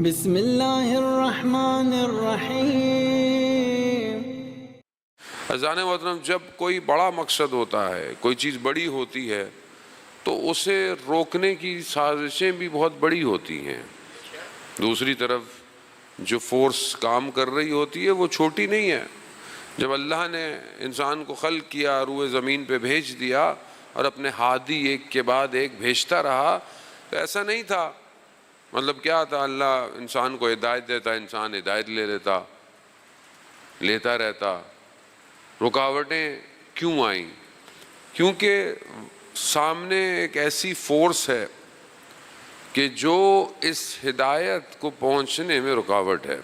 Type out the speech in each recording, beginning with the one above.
بسم اللہ الرحمن الرحیم۔ عزیزان محترم، جب کوئی بڑا مقصد ہوتا ہے، کوئی چیز بڑی ہوتی ہے تو اسے روکنے کی سازشیں بھی بہت بڑی ہوتی ہیں۔ دوسری طرف جو فورس کام کر رہی ہوتی ہے وہ چھوٹی نہیں ہے۔ جب اللہ نے انسان کو خلق کیا، روئے زمین پہ بھیج دیا اور اپنے ہادی ایک کے بعد ایک بھیجتا رہا، تو ایسا نہیں تھا۔ مطلب کیا تھا؟ اللہ انسان کو ہدایت دیتا، انسان ہدایت لیتا رہتا۔ رکاوٹیں کیوں آئیں؟ کیونکہ سامنے ایک ایسی فورس ہے کہ جو اس ہدایت کو پہنچنے میں رکاوٹ ہے۔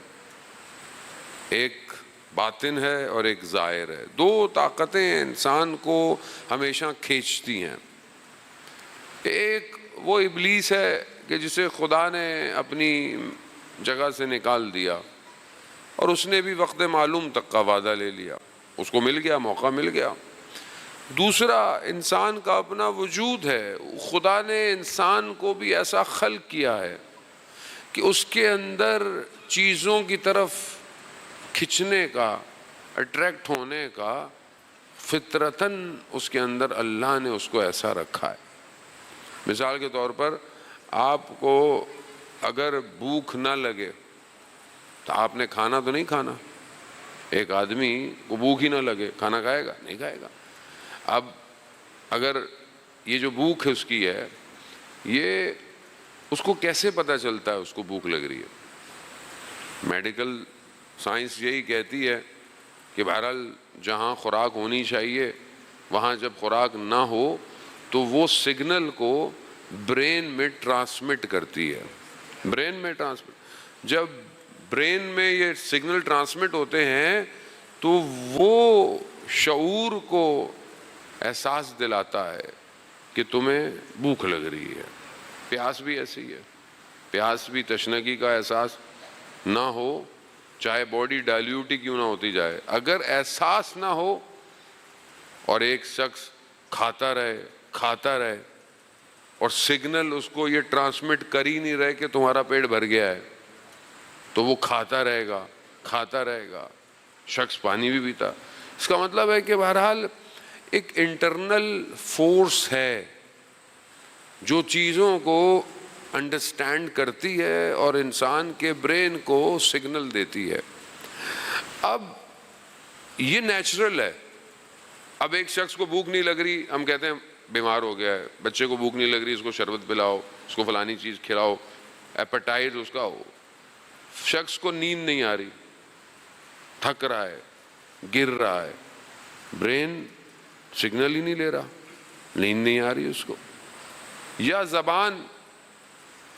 ایک باطن ہے اور ایک ظاہر ہے۔ دو طاقتیں انسان کو ہمیشہ کھینچتی ہیں۔ ایک وہ ابلیس ہے کہ جسے خدا نے اپنی جگہ سے نکال دیا اور اس نے بھی وقت معلوم تک کا وعدہ لے لیا، اس کو مل گیا، موقع مل گیا۔ دوسرا انسان کا اپنا وجود ہے۔ خدا نے انسان کو بھی ایسا خلق کیا ہے کہ اس کے اندر چیزوں کی طرف کھنچنے کا، اٹریکٹ ہونے کا فطرتاً اس کے اندر اللہ نے اس کو ایسا رکھا ہے۔ مثال کے طور پر آپ کو اگر بھوک نہ لگے تو آپ نے کھانا تو نہیں کھانا۔ ایک آدمی کو بھوک ہی نہ لگے، کھانا کھائے گا؟ نہیں کھائے گا۔ اب اگر یہ جو بھوک ہے اس کی ہے، یہ اس کو کیسے پتہ چلتا ہے اس کو بھوک لگ رہی ہے؟ میڈیکل سائنس یہی کہتی ہے کہ بہرحال جہاں خوراک ہونی چاہیے وہاں جب خوراک نہ ہو تو وہ سگنل کو برین میں ٹرانسمٹ کرتی ہے۔ برین میں ٹرانسمٹ، جب برین میں یہ سگنل ٹرانسمٹ ہوتے ہیں تو وہ شعور کو احساس دلاتا ہے کہ تمہیں بھوک لگ رہی ہے۔ پیاس بھی ایسی ہے۔ پیاس بھی تشنگی کا احساس نہ ہو، چاہے باڈی ڈائلیوٹ ہی کیوں نہ ہوتی جائے، اگر احساس نہ ہو اور ایک شخص کھاتا رہے اور سگنل اس کو یہ ٹرانسمٹ کر ہی نہیں رہے کہ تمہارا پیٹ بھر گیا ہے، تو وہ کھاتا رہے گا۔ شخص پانی بھی پیتا۔ اس کا مطلب ہے کہ بہرحال ایک انٹرنل فورس ہے جو چیزوں کو انڈرسٹینڈ کرتی ہے اور انسان کے برین کو سگنل دیتی ہے۔ اب یہ نیچرل ہے۔ اب ایک شخص کو بھوک نہیں لگ رہی، ہم کہتے ہیں بیمار ہو گیا ہے۔ بچے کو بھوک نہیں لگ رہی، اس کو شربت پلاؤ، اس کو فلانی چیز کھلاؤ، ایپیٹائٹ اس کا ہو۔ شخص کو نیند نہیں آ رہی، تھک رہا ہے، گر رہا ہے، برین سگنل ہی نہیں لے رہا، نیند نہیں آ رہی اس کو۔ یا زبان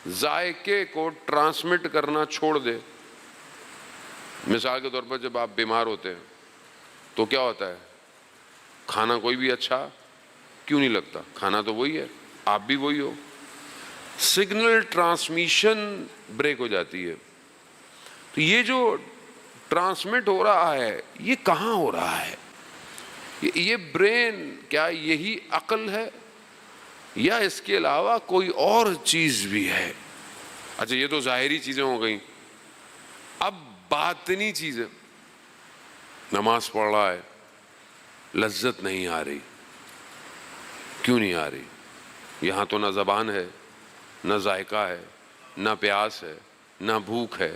ذائقے کو ٹرانسمٹ کرنا چھوڑ دے۔ مثال کے طور پر جب آپ بیمار ہوتے ہیں تو کیا ہوتا ہے؟ کھانا کوئی بھی اچھا کیوں نہیں لگتا؟ کھانا تو وہی ہے، آپ بھی وہی ہو۔ سگنل ٹرانسمیشن بریک ہو جاتی ہے۔ تو یہ جو ٹرانسمٹ ہو رہا ہے یہ کہاں ہو رہا ہے؟ یہ برین، کیا یہی عقل ہے یا اس کے علاوہ کوئی اور چیز بھی ہے؟ اچھا، یہ تو ظاہری چیزیں ہو گئیں۔ اب باطنی چیزیں، نماز پڑھ رہا ہے، لذت نہیں آ رہی، کیوں نہیں آ رہی؟ یہاں تو نہ زبان ہے، نہ ذائقہ ہے، نہ پیاس ہے، نہ بھوک ہے،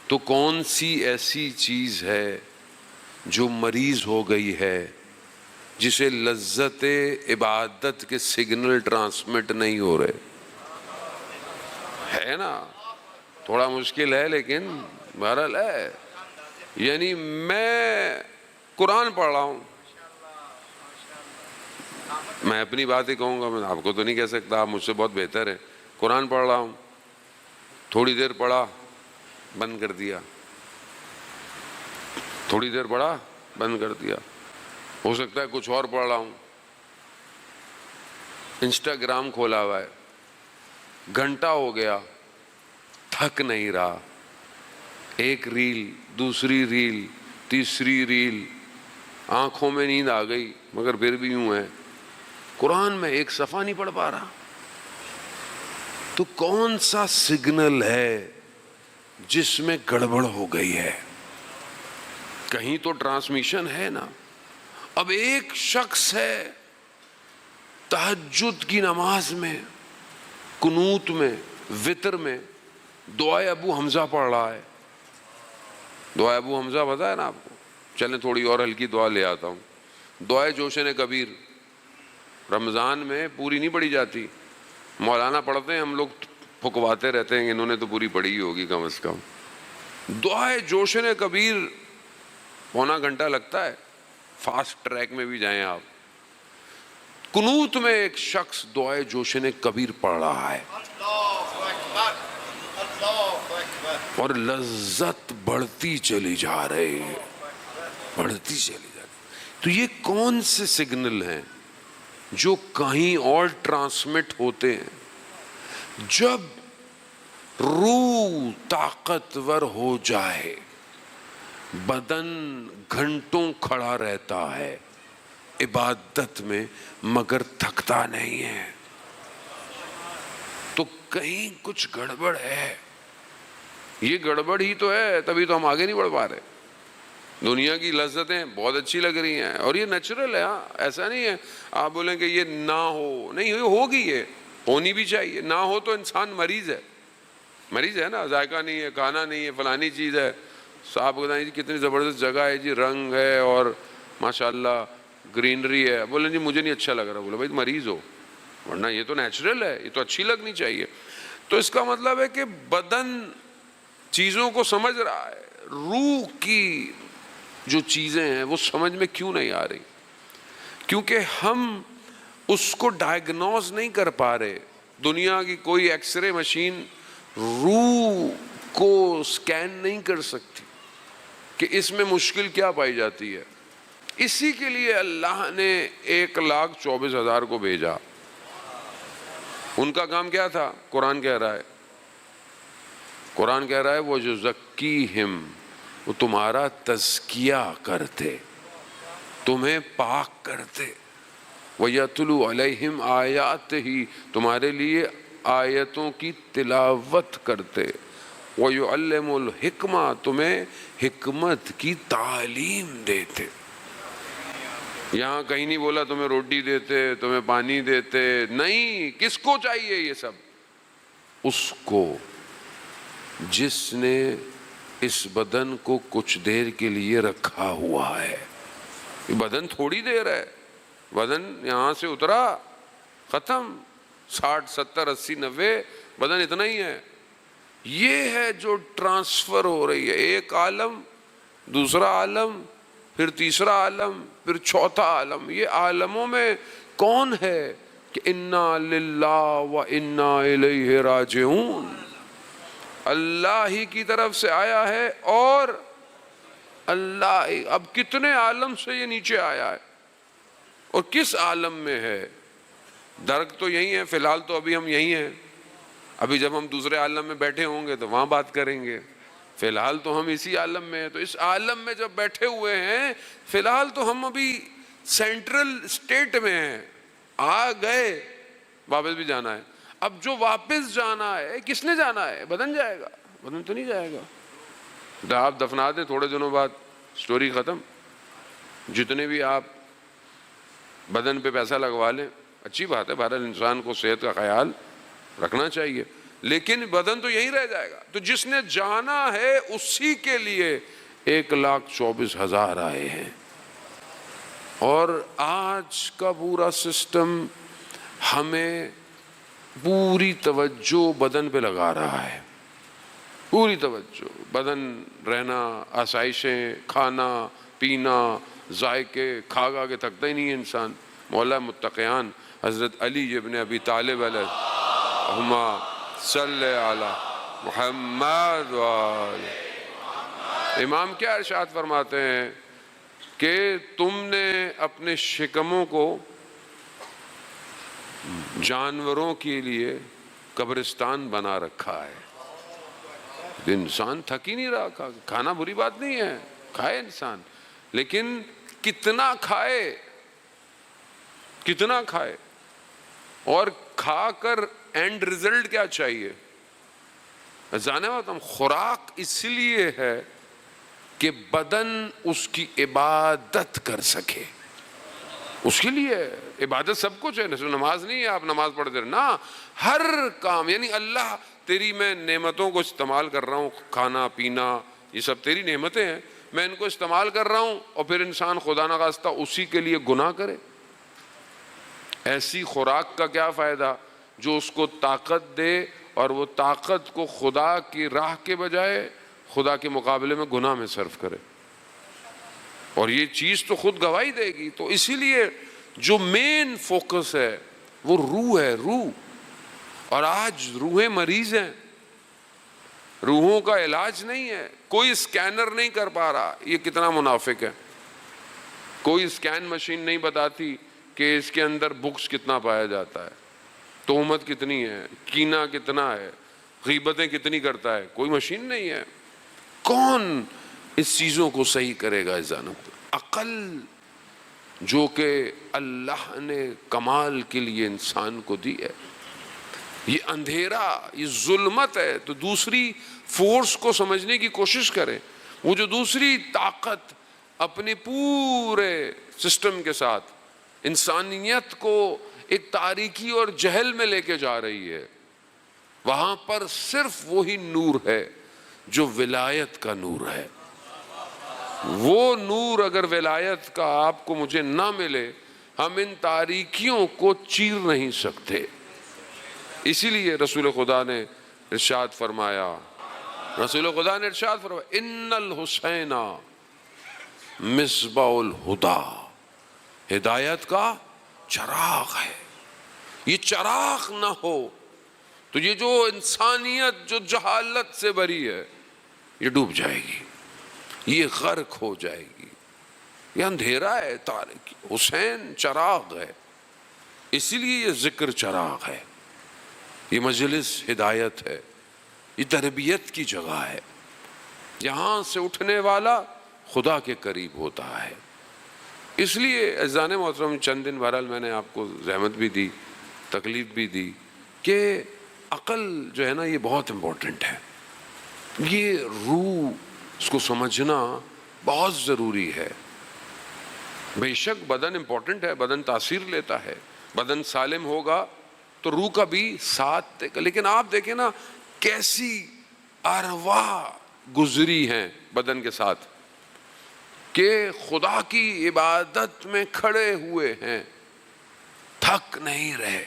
تو کون سی ایسی چیز ہے جو مریض ہو گئی ہے جسے لذت عبادت کے سگنل ٹرانسمٹ نہیں ہو رہے؟ ہے نا؟ تھوڑا مشکل ہے لیکن بہرحال ہے۔ یعنی میں قرآن پڑھ رہا ہوں، میں اپنی بات ہی کہوں گا، میں آپ کو تو نہیں کہہ سکتا، آپ مجھ سے بہت بہتر ہیں۔ قرآن پڑھ رہا ہوں، تھوڑی دیر پڑھا، بند کر دیا، تھوڑی دیر پڑھا، بند کر دیا۔ ہو سکتا ہے کچھ اور پڑھ رہا ہوں، انسٹاگرام کھولا ہوا ہے، گھنٹہ ہو گیا، تھک نہیں رہا، ایک ریل، دوسری ریل، تیسری ریل، آنکھوں میں نیند آ گئی مگر پھر بھی یوں ہے، قرآن میں ایک صفحہ نہیں پڑھ پا رہا۔ تو کون سا سگنل ہے جس میں گڑبڑ ہو گئی ہے. کہیں تو ٹرانسمیشن ہے نا. اب ایک شخص ہے تہجد کی نماز میں، قنوت میں، وتر میں دعائے ابو حمزہ پڑھ رہا ہے. دعائے ابو حمزہ پتہ ہے نا آپ کو؟ چلیں تھوڑی اور ہلکی دعا لے آتا ہوں. دعائے جوشن کبیر رمضان میں پوری نہیں پڑھی جاتی. مولانا پڑھتے ہیں، ہم لوگ پھکواتے رہتے ہیں، انہوں نے تو پوری پڑھی ہی ہوگی کم از کم. دعائے جوشن کبیر پونا گھنٹہ لگتا ہے، فاسٹ ٹریک میں بھی جائیں آپ. قنوت میں ایک شخص دعائے جوشن کبیر پڑھ رہا ہے اور لذت بڑھتی چلی جا رہی ہے، بڑھتی چلی جا رہی. تو یہ کون سے سگنل ہیں جو کہیں اور ٹرانسمٹ ہوتے ہیں؟ جب روح طاقتور ہو جائے، بدن گھنٹوں کھڑا رہتا ہے عبادت میں مگر تھکتا نہیں ہے. تو کہیں کچھ گڑبڑ ہے. یہ گڑبڑ ہی تو ہے، تبھی تو ہم آگے نہیں بڑھ پا رہے. دنیا کی لذتیں بہت اچھی لگ رہی ہیں اور یہ نیچرل ہے. ہاں ایسا نہیں ہے آپ بولیں کہ یہ نہ ہو، نہیں ہوگی، یہ ہونی بھی چاہیے. نہ ہو تو انسان مریض ہے، مریض ہے نا. ذائقہ نہیں ہے، کھانا نہیں ہے، فلانی چیز ہے. صاحب بتائیں جی کتنی زبردست جگہ ہے جی، رنگ ہے اور ماشاءاللہ گرینری ہے، بولیں جی مجھے نہیں اچھا لگ رہا. بولے بھائی مریض ہو، ورنہ یہ تو نیچرل ہے، یہ تو اچھی لگنی چاہیے. تو اس کا مطلب ہے کہ بدن چیزوں کو سمجھ رہا ہے، روح کی جو چیزیں ہیں وہ سمجھ میں کیوں نہیں آ رہی؟ کیونکہ ہم اس کو ڈائیگنوز نہیں کر پا رہے. دنیا کی کوئی ایکس رے مشین روح کو سکین نہیں کر سکتی کہ اس میں مشکل کیا پائی جاتی ہے. اسی کے لیے اللہ نے 1,24,000 کو بھیجا. ان کا کام کیا تھا؟ قرآن کہہ رہا ہے، قرآن کہہ رہا ہے وہ جو زکیہم، وہ تمہارا تزکیہ کرتے، تمہیں پاک کرتے. وَيَتْلُو عَلَيْهِمْ آیَاتِهِ، تمہارے لیے آیتوں کی تلاوت کرتے. وَيُعَلِّمُ الْحِکْمَةَ، تمہیں حکمت کی تعلیم دیتے. یہاں کہیں نہیں بولا تمہیں روٹی دیتے، تمہیں پانی دیتے، نہیں. کس کو چاہیے یہ سب؟ اس کو جس نے اس بدن کو کچھ دیر کے لیے رکھا ہوا ہے. یہ بدن تھوڑی دیر ہے، بدن یہاں سے اترا ختم، 60 70 80 90 بدن اتنا ہی ہے. یہ ہے جو ٹرانسفر ہو رہی ہے، ایک عالم دوسرا عالم، پھر تیسرا عالم، پھر چوتھا عالم. یہ عالموں میں کون ہے کہ انا للہ و انا الیہ راجعون، اللہ ہی کی طرف سے آیا ہے اور اللہ. اب کتنے عالم سے یہ نیچے آیا ہے اور کس عالم میں ہے؟ درک تو یہی ہے، فی الحال تو ابھی ہم یہی ہیں. ابھی جب ہم دوسرے عالم میں بیٹھے ہوں گے تو وہاں بات کریں گے. فی الحال تو ہم اسی عالم میں ہیں. تو اس عالم میں جب بیٹھے ہوئے ہیں، فی الحال تو ہم ابھی سینٹرل اسٹیٹ میں ہیں. آ گئے، واپس بھی جانا ہے. اب جو واپس جانا ہے کس نے جانا ہے؟ بدن جائے گا؟ بدن تو نہیں جائے گا. آپ دفنا دیں، تھوڑے دنوں بعد سٹوری ختم. جتنے بھی آپ بدن پہ پیسہ لگوا لیں، اچھی بات ہے، بہرحال انسان کو صحت کا خیال رکھنا چاہیے، لیکن بدن تو یہی رہ جائے گا. تو جس نے جانا ہے اسی کے لیے 1,24,000 آئے ہیں. اور آج کا پورا سسٹم ہمیں پوری توجہ بدن پہ لگا رہا ہے، پوری توجہ. بدن رہنا، آسائشیں، کھانا پینا، ذائقے، کھا کھا کے تھکتا ہی نہیں ہے انسان. مولا متقیان حضرت علی ابن ابی طالب علیہ صلی علی محمد امام کیا ارشاد فرماتے ہیں کہ تم نے اپنے شکموں کو جانوروں کے لیے قبرستان بنا رکھا ہے. انسان تھک ہی نہیں رہا. کھانا بری بات نہیں ہے، کھائے انسان، لیکن کتنا کھائے، کتنا کھائے، اور کھا کر اینڈ ریزلٹ کیا چاہیے؟ جانے ہم خوراک اس لیے ہے کہ بدن اس کی عبادت کر سکے، اس کے لیے عبادت سب کچھ ہے، نماز نہیں ہے آپ نماز پڑھتے رہے نا، ہر کام، یعنی اللہ تیری میں نعمتوں کو استعمال کر رہا ہوں، کھانا پینا یہ سب تیری نعمتیں ہیں، میں ان کو استعمال کر رہا ہوں، اور پھر انسان خدا نخواستہ اسی کے لیے گناہ کرے، ایسی خوراک کا کیا فائدہ جو اس کو طاقت دے اور وہ طاقت کو خدا کی راہ کے بجائے خدا کے مقابلے میں گناہ میں صرف کرے، اور یہ چیز تو خود گواہی دے گی۔ تو اسی لیے جو مین فوکس ہے وہ روح ہے، روح، اور آج روحیں مریض ہیں، روحوں کا علاج نہیں ہے، کوئی اسکینر نہیں کر پا رہا، یہ کتنا منافق ہے، کوئی اسکین مشین نہیں بتاتی کہ اس کے اندر بکس کتنا پایا جاتا ہے، تہمت کتنی ہے، کینہ کتنا ہے، غیبتیں کتنی کرتا ہے، کوئی مشین نہیں ہے۔ کون اس چیزوں کو صحیح کرے گا؟ عقل جو کہ اللہ نے کمال کے لیے انسان کو دی ہے، یہ اندھیرا، یہ ظلمت ہے، تو دوسری فورس کو سمجھنے کی کوشش کریں، وہ جو دوسری طاقت اپنے پورے سسٹم کے ساتھ انسانیت کو ایک تاریکی اور جہل میں لے کے جا رہی ہے، وہاں پر صرف وہی نور ہے جو ولایت کا نور ہے۔ وہ نور اگر ولایت کا آپ کو مجھے نہ ملے، ہم ان تاریکیوں کو چیر نہیں سکتے۔ اسی لیے رسول خدا نے ارشاد فرمایا، ان الحسین مصباح الہدا، ہدایت کا چراغ ہے، یہ چراغ نہ ہو تو یہ جو انسانیت جو جہالت سے بری ہے یہ ڈوب جائے گی، یہ غرق ہو جائے گی، یہ اندھیرا ہے، تاریکی۔ حسین چراغ ہے، اسی لیے یہ ذکر چراغ ہے، یہ مجلس ہدایت ہے، یہ تربیت کی جگہ ہے، یہاں سے اٹھنے والا خدا کے قریب ہوتا ہے۔ اس لیے عزیزان محترم، چند دن بہرحال میں نے آپ کو زحمت بھی دی، تکلیف بھی دی کہ عقل جو ہے نا یہ بہت امپورٹنٹ ہے، یہ روح اس کو سمجھنا بہت ضروری ہے۔ بے شک بدن امپورٹنٹ ہے، بدن تاثیر لیتا ہے، بدن سالم ہوگا تو روح کا بھی ساتھ دے گا، لیکن آپ دیکھیں نا کیسی ارواح گزری ہیں بدن کے ساتھ کہ خدا کی عبادت میں کھڑے ہوئے ہیں، تھک نہیں رہے،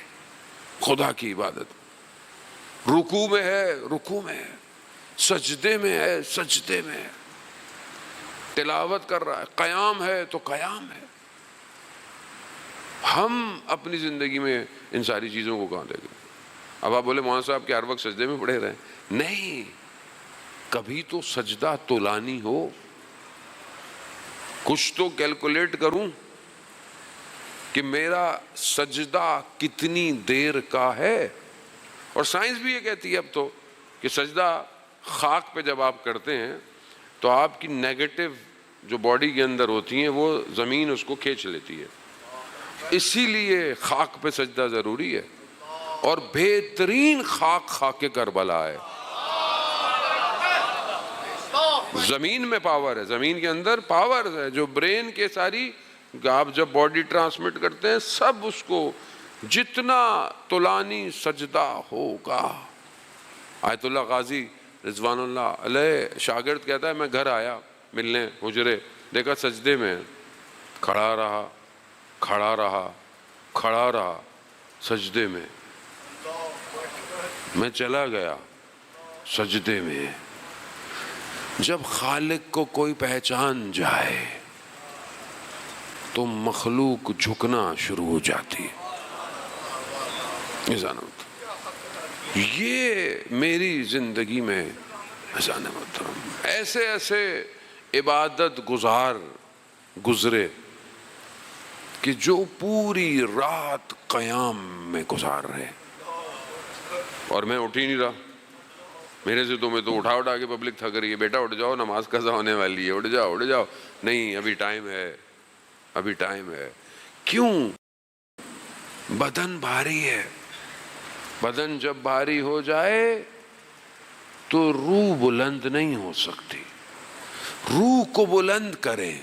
خدا کی عبادت، رکوع میں ہے رکوع میں ہے، سجدے میں ہے سجدے میں ہے، تلاوت کر رہا ہے، قیام ہے تو قیام ہے۔ ہم اپنی زندگی میں ان ساری چیزوں کو کہاں دیں گے؟ اب آپ بولے مولانا صاحب کہ ہر وقت سجدے میں پڑے رہیں، نہیں، کبھی تو سجدہ تولانی ہو، کچھ تو کیلکولیٹ کروں کہ میرا سجدہ کتنی دیر کا ہے۔ اور سائنس بھی یہ کہتی ہے اب تو کہ سجدہ خاک پہ جب آپ کرتے ہیں تو آپ کی نیگیٹو جو باڈی کے اندر ہوتی ہیں وہ زمین اس کو کھینچ لیتی ہے، اسی لیے خاک پہ سجدہ ضروری ہے، اور بہترین خاک خاک کربلا ہے۔ زمین میں پاور ہے، زمین کے اندر پاور ہے جو برین کے ساری آپ جب باڈی ٹرانسمٹ کرتے ہیں سب اس کو جتنا طولانی سجدہ ہوگا۔ آیت اللہ غازی رضوان اللہ علیہ شاگرد کہتا ہے میں گھر آیا ملنے حجرے، دیکھا سجدے میں کھڑا رہا کھڑا رہا کھڑا رہا سجدے میں، میں چلا گیا سجدے میں۔ جب خالق کو کوئی پہچان جائے تو مخلوق جھکنا شروع ہو جاتی ہے۔ یہ میری زندگی میں ایسے ایسے عبادت گزار گزرے کہ جو پوری رات قیام میں گزار رہے، اور میں اٹھ ہی نہیں رہا، میرے سے تو میں تو اٹھا کے پبلک تھک رہی ہے، بیٹا اٹھ جاؤ نماز قضا ہونے والی ہے، اٹھ جاؤ، نہیں ابھی ٹائم ہے ابھی ٹائم ہے۔ کیوں؟ بدن بھاری ہے، بدن جب بھاری ہو جائے تو روح بلند نہیں ہو سکتی. روح کو بلند کریں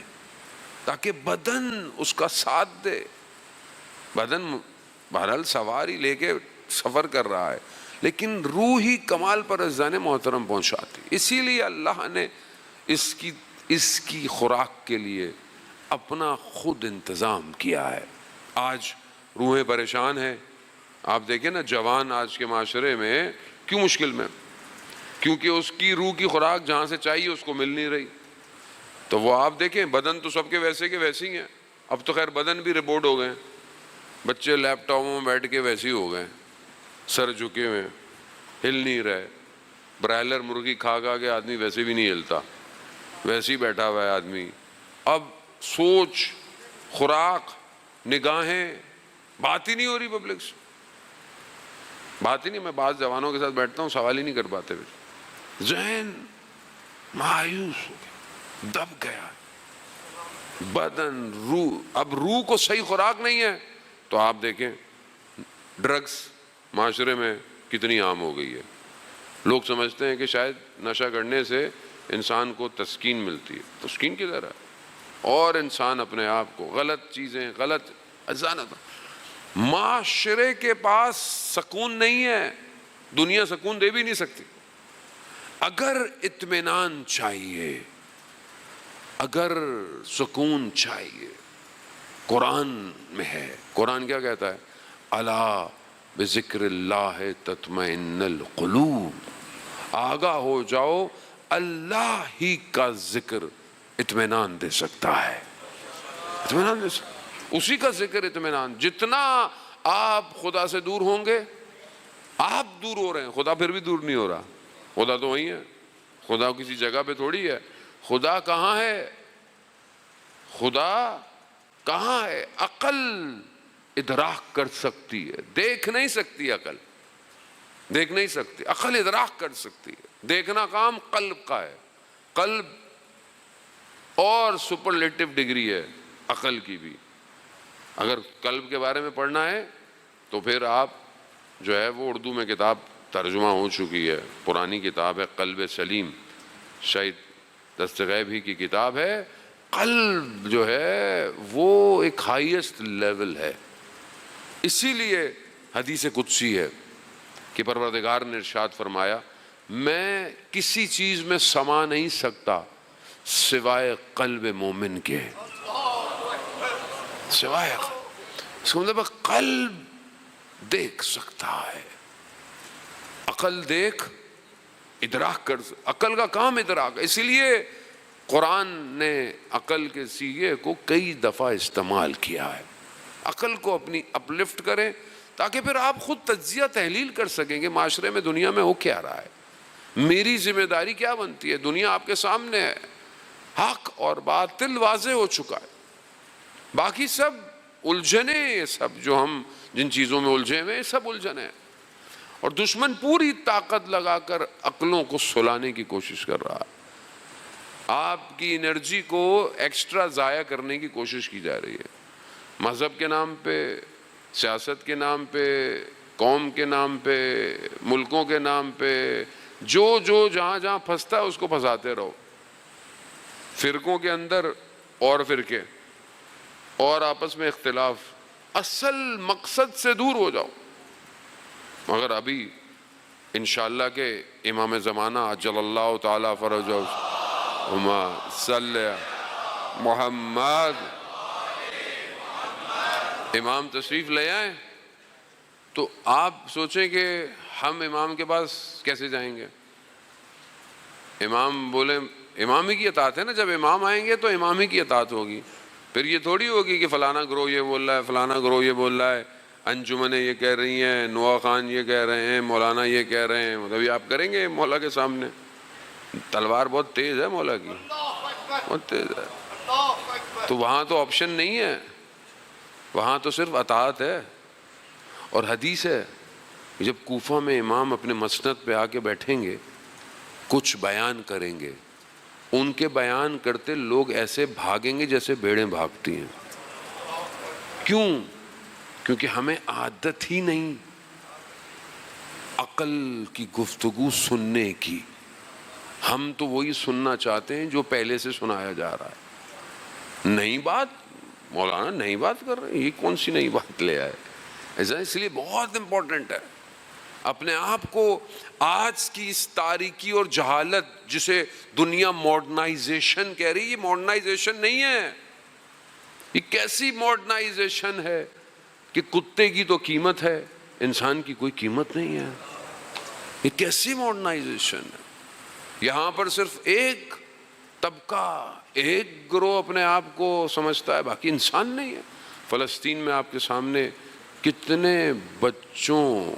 تاکہ بدن اس کا ساتھ دے. بدن بہرحال سواری لے کے سفر کر رہا ہے لیکن روح ہی کمال پر عزیزان محترم پہنچاتی. اسی لیے اللہ نے اس کی خوراک کے لیے اپنا خود انتظام کیا ہے. آج روحیں پریشان ہیں. آپ دیکھیں نا جوان آج کے معاشرے میں کیوں مشکل میں؟ کیونکہ اس کی روح کی خوراک جہاں سے چاہیے اس کو مل نہیں رہی. تو وہ آپ دیکھیں بدن تو سب کے ویسے ہی ہیں. اب تو خیر بدن بھی ریبورٹ ہو گئے ہیں. بچے لیپ ٹاپوں میں بیٹھ کے ویسے ہی ہو گئے, سر جھکے ہوئے, ہل نہیں رہے. برائلر مرغی کھا کے آدمی ویسے بھی نہیں ہلتا, ویسے ہی بیٹھا ہوا ہے آدمی. اب سوچ, خوراک, نگاہیں, بات ہی نہیں ہو رہی پبلک سے, بات ہی نہیں. میں بعض جوانوں کے ساتھ بیٹھتا ہوں سوال ہی نہیں کر پاتے. ذہن مایوس ہو گیا, دب گیا بدن, روح. اب روح کو صحیح خوراک نہیں ہے تو آپ دیکھیں ڈرگس معاشرے میں کتنی عام ہو گئی ہے. لوگ سمجھتے ہیں کہ شاید نشہ کرنے سے انسان کو تسکین ملتی ہے. تسکین کدھر ہے؟ اور انسان اپنے آپ کو غلط چیزیں, غلط معاشرے کے پاس سکون نہیں ہے. دنیا سکون دے بھی نہیں سکتی. اگر اطمینان چاہیے, اگر سکون چاہیے, قرآن میں ہے. قرآن کیا کہتا ہے؟ الا بذکر اللہ تطمئن القلوب. آگاہ ہو جاؤ, اللہ ہی کا ذکر اطمینان دے سکتا ہے. اطمینان دے سکتا, اسی کا ذکر اطمینان. جتنا آپ خدا سے دور ہوں گے, آپ دور ہو رہے ہیں, خدا پھر بھی دور نہیں ہو رہا. خدا تو وہیں ہے. خدا کسی جگہ پہ تھوڑی ہے. خدا کہاں ہے؟ خدا کہاں ہے؟ عقل ادراک کر سکتی ہے, دیکھ نہیں سکتی. عقل دیکھ نہیں سکتی, عقل ادراک کر سکتی ہے. دیکھنا کام قلب کا ہے. قلب اور سپرلیٹو ڈگری ہے عقل کی بھی. اگر قلب کے بارے میں پڑھنا ہے تو پھر آپ جو ہے وہ اردو میں کتاب ترجمہ ہو چکی ہے, پرانی کتاب ہے قلب سلیم, شاید دستغیب ہی کی کتاب ہے. قلب جو ہے وہ ایک ہائیسٹ لیول ہے. اسی لیے حدیث قدسی ہے کہ پروردگار نے ارشاد فرمایا, میں کسی چیز میں سما نہیں سکتا سوائے قلب مومن کے. سوائے, اس کا مطلب قلب دیکھ سکتا ہے. عقل دیکھ ادراک کر, عقل کا کام ادراک. اسی لیے قرآن نے عقل کے صیغے کو کئی دفعہ استعمال کیا ہے. عقل کو اپنی اپلفٹ کریں تاکہ پھر آپ خود تجزیہ تحلیل کر سکیں کہ معاشرے میں دنیا میں ہو کیا رہا ہے, میری ذمہ داری کیا بنتی ہے. دنیا آپ کے سامنے ہے, حق اور باطل واضح ہو چکا ہے. باقی سب الجھنے, سب جو ہم جن چیزوں میں الجھے ہوئے سب الجھنے, اور دشمن پوری طاقت لگا کر عقلوں کو سلانے کی کوشش کر رہا ہے. آپ کی انرجی کو ایکسٹرا ضائع کرنے کی کوشش کی جا رہی ہے. مذہب کے نام پہ, سیاست کے نام پہ, قوم کے نام پہ, ملکوں کے نام پہ, جو جہاں پھنستا ہے اس کو پھنساتے رہو. فرقوں کے اندر اور فرقے اور آپس میں اختلاف, اصل مقصد سے دور ہو جاؤ. مگر ابھی انشاءاللہ کہ امام زمانہ عجل اللہ تعالی فرجہ صلی محمد امام تشریف لے آئیں, تو آپ سوچیں کہ ہم امام کے پاس کیسے جائیں گے. امام بولے, امام ہی کی اطاعت ہے نا, جب امام آئیں گے تو امام ہی کی اطاعت ہوگی. پھر یہ تھوڑی ہوگی کہ فلانا گروہ یہ بول رہا ہے, فلانا گروہ یہ بول رہا ہے, انجمنیں یہ کہہ رہی ہیں, نوا خان یہ کہہ رہے ہیں, مولانا یہ کہہ رہے ہیں. مطلب یہ آپ کریں گے مولا کے سامنے؟ تلوار بہت تیز ہے مولا کی, بہت تیز ہے. تو وہاں تو آپشن نہیں ہے, وہاں تو صرف اطاعت ہے. اور حدیث ہے جب کوفہ میں امام اپنے مسند پہ آ کے بیٹھیں گے, کچھ بیان کریں گے, ان کے بیان کرتے لوگ ایسے بھاگیں گے جیسے بھیڑیں بھاگتی ہیں. کیوں؟ کیونکہ ہمیں عادت ہی نہیں عقل کی گفتگو سننے کی. ہم تو وہی سننا چاہتے ہیں جو پہلے سے سنایا جا رہا ہے. نئی بات مولانا نئی بات کر رہے ہیں, یہ کون سی نئی بات لے آئے؟ ایسا اس لیے بہت امپورٹنٹ ہے اپنے آپ کو آج کی اس تاریکی اور جہالت جسے دنیا ماڈرنائزیشن کہہ رہی ہے, یہ ماڈرنائزیشن نہیں ہے. یہ کیسی ماڈرنائزیشن ہے کہ کتے کی تو قیمت ہے, انسان کی کوئی قیمت نہیں ہے. یہ کیسی ماڈرنائزیشن ہے؟ یہاں پر صرف ایک طبقہ, ایک گروہ اپنے آپ کو سمجھتا ہے, باقی انسان نہیں ہے. فلسطین میں آپ کے سامنے کتنے بچوں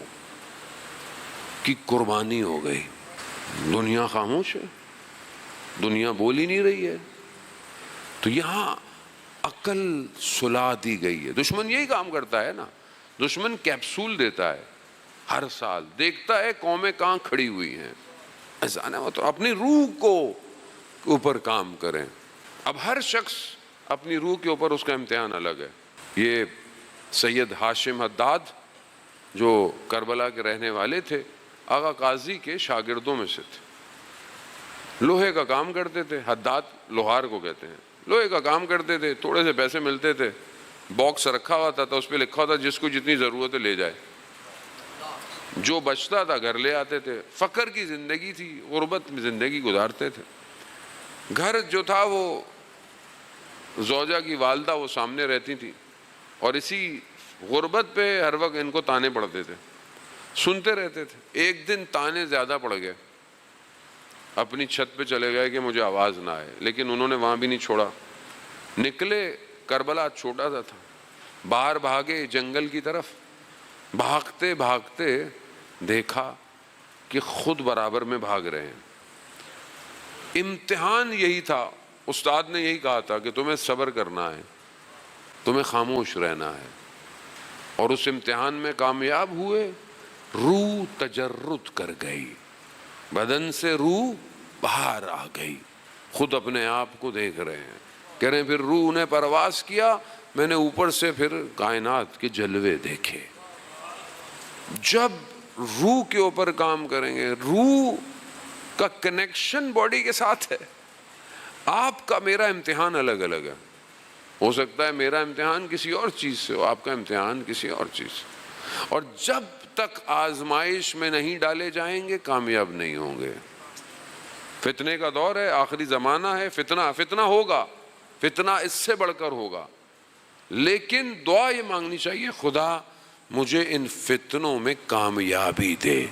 کی قربانی ہو گئی. دنیا خاموش ہے, دنیا بول ہی نہیں رہی ہے. تو یہاں عقل سلا دی گئی ہے. دشمن یہی کام کرتا ہے نا, دشمن کیپسول دیتا ہے ہر سال, دیکھتا ہے قومیں کہاں کھڑی ہوئی ہیں, ایسا نا, تو اپنی روح کو اوپر کام کریں. اب ہر شخص اپنی روح کے اوپر اس کا امتحان الگ ہے. یہ سید ہاشم حداد جو کربلا کے رہنے والے تھے, آقا قاضی کے شاگردوں میں سے تھے. لوہے کا کام کرتے تھے, حداد لوہار کو کہتے ہیں. لوہے کا کام کرتے تھے, تھوڑے سے پیسے ملتے تھے, باکس رکھا ہوا تھا, اس پہ لکھا تھا جس کو جتنی ضرورت ہے لے جائے. جو بچتا تھا گھر لے آتے تھے. فقر کی زندگی تھی, غربت میں زندگی گزارتے تھے. گھر جو تھا وہ زوجہ کی والدہ وہ سامنے رہتی تھی, اور اسی غربت پہ ہر وقت ان کو تانے پڑتے تھے, سنتے رہتے تھے. ایک دن تانے زیادہ پڑ گئے, اپنی چھت پہ چلے گئے کہ مجھے آواز نہ آئے, لیکن انہوں نے وہاں بھی نہیں چھوڑا. نکلے, کربلا چھوٹا سا تھا, باہر بھاگے جنگل کی طرف. بھاگتے بھاگتے دیکھا کہ خود برابر میں بھاگ رہے ہیں. امتحان یہی تھا, استاد نے یہی کہا تھا کہ تمہیں صبر کرنا ہے, تمہیں خاموش رہنا ہے. اور اس امتحان میں کامیاب ہوئے. روح تجرد کر گئی, بدن سے روح باہر آ گئی, خود اپنے آپ کو دیکھ رہے ہیں. کہہ رہے ہیں پھر روح نے پرواز کیا, میں نے اوپر سے پھر کائنات کے جلوے دیکھے. جب روح کے اوپر کام کریں گے, روح کا کنیکشن باڈی کے ساتھ ہے. آپ کا میرا امتحان الگ الگ ہے. ہو سکتا ہے میرا امتحان کسی اور چیز سے ہو, آپ کا امتحان کسی اور چیز سے. اور جب تک آزمائش میں نہیں ڈالے جائیں گے کامیاب نہیں ہوں گے. فتنے کا دور ہے, آخری زمانہ ہے, فتنہ ہوگا, فتنہ اس سے بڑھ کر ہوگا. لیکن دعا یہ مانگنی چاہیے, خدا مجھے ان فتنوں میں کامیابی دے.